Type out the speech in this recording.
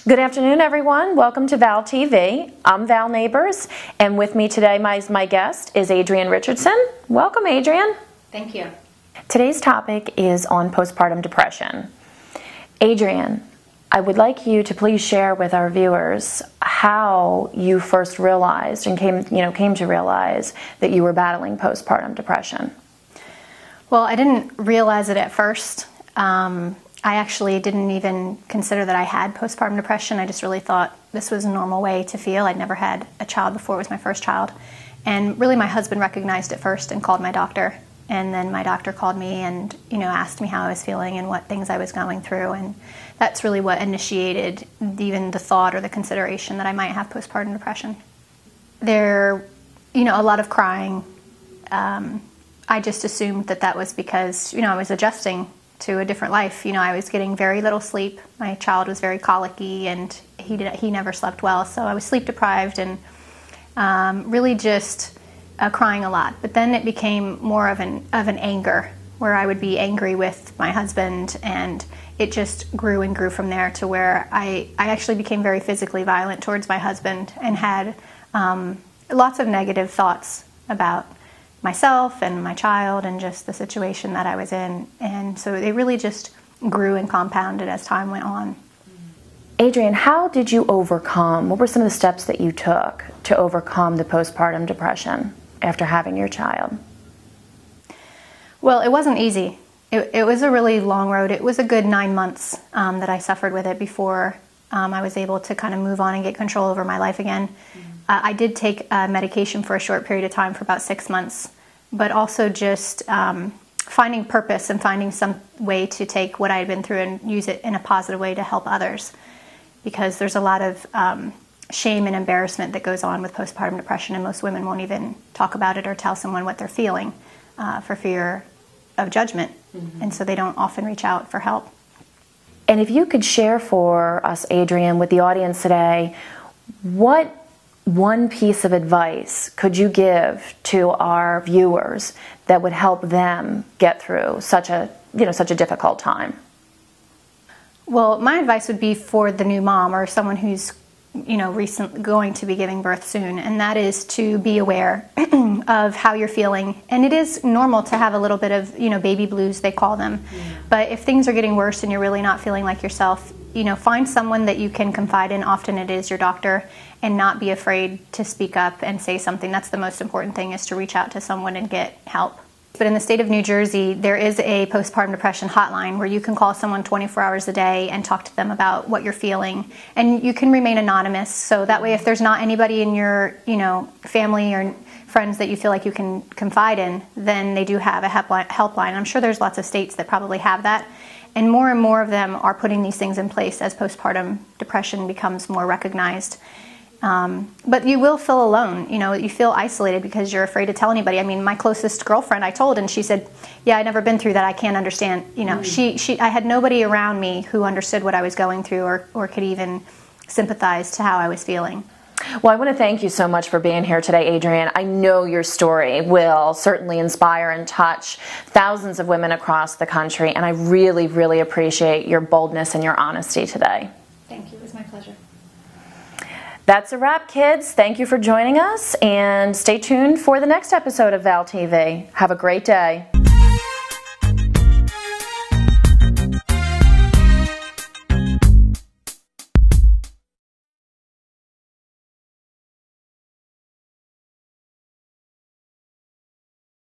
Good afternoon, everyone. Welcome to ValTV. I'm Val Neighbors, and with me today, my guest is Adrienne Richardson. Welcome, Adrienne. Thank you. Today's topic is on postpartum depression. Adrienne, I would like you to please share with our viewers how you first realized and came to realize that you were battling postpartum depression. Well, I didn't realize it at first. I actually didn't even consider that I had postpartum depression. I just really thought this was a normal way to feel. I'd never had a child before. It was my first child. And really my husband recognized it first and called my doctor. And then my doctor called me and, asked me how I was feeling and what things I was going through. And that's really what initiated even the thought or the consideration that I might have postpartum depression. There, a lot of crying. I just assumed that was because, I was adjusting to a different life. I was getting very little sleep. My child was very colicky and he never slept well, so I was sleep deprived and really just crying a lot. But then it became more of an anger, where I would be angry with my husband, and it just grew and grew from there to where I actually became very physically violent towards my husband and had lots of negative thoughts about myself and my child and just the situation that I was in. And so they really just grew and compounded as time went on. Adrienne, how did you overcome, what were some of the steps that you took to overcome the postpartum depression after having your child? Well, it wasn't easy. It was a really long road. It was a good 9 months that I suffered with it before I was able to kind of move on and get control over my life again. I did take medication for a short period of time for about 6 months, but also just finding purpose and finding some way to take what I had been through and use it in a positive way to help others. Because there's a lot of shame and embarrassment that goes on with postpartum depression, and most women won't even talk about it or tell someone what they're feeling for fear of judgment. And so they don't often reach out for help. And if you could share for us, Adrienne, with the audience today, what one piece of advice could you give to our viewers that would help them get through such a difficult time? Well, my advice would be for the new mom or someone who's recently going to be giving birth soon, and that is to be aware of how you're feeling. And it is normal to have a little bit of baby blues, they call them. But if things are getting worse and you're really not feeling like yourself, find someone that you can confide in. Often it is your doctor, and not be afraid to speak up and say something. That's the most important thing, is to reach out to someone and get help. But in the state of New Jersey, there is a postpartum depression hotline where you can call someone 24 hours a day and talk to them about what you're feeling. And you can remain anonymous, so that way if there's not anybody in your family or friends that you feel like you can confide in, then they do have a helpline. I'm sure there's lots of states that probably have that. And more of them are putting these things in place as postpartum depression becomes more recognized. But you will feel alone. You feel isolated because you're afraid to tell anybody. I mean, my closest girlfriend I told, and she said, yeah, I've never been through that. I can't understand. I had nobody around me who understood what I was going through or could even sympathize to how I was feeling. Well, I want to thank you so much for being here today, Adrienne. I know your story will certainly inspire and touch thousands of women across the country, and I really, really appreciate your boldness and your honesty today. Thank you. It was my pleasure. That's a wrap, kids. Thank you for joining us, and stay tuned for the next episode of ValTV. Have a great day.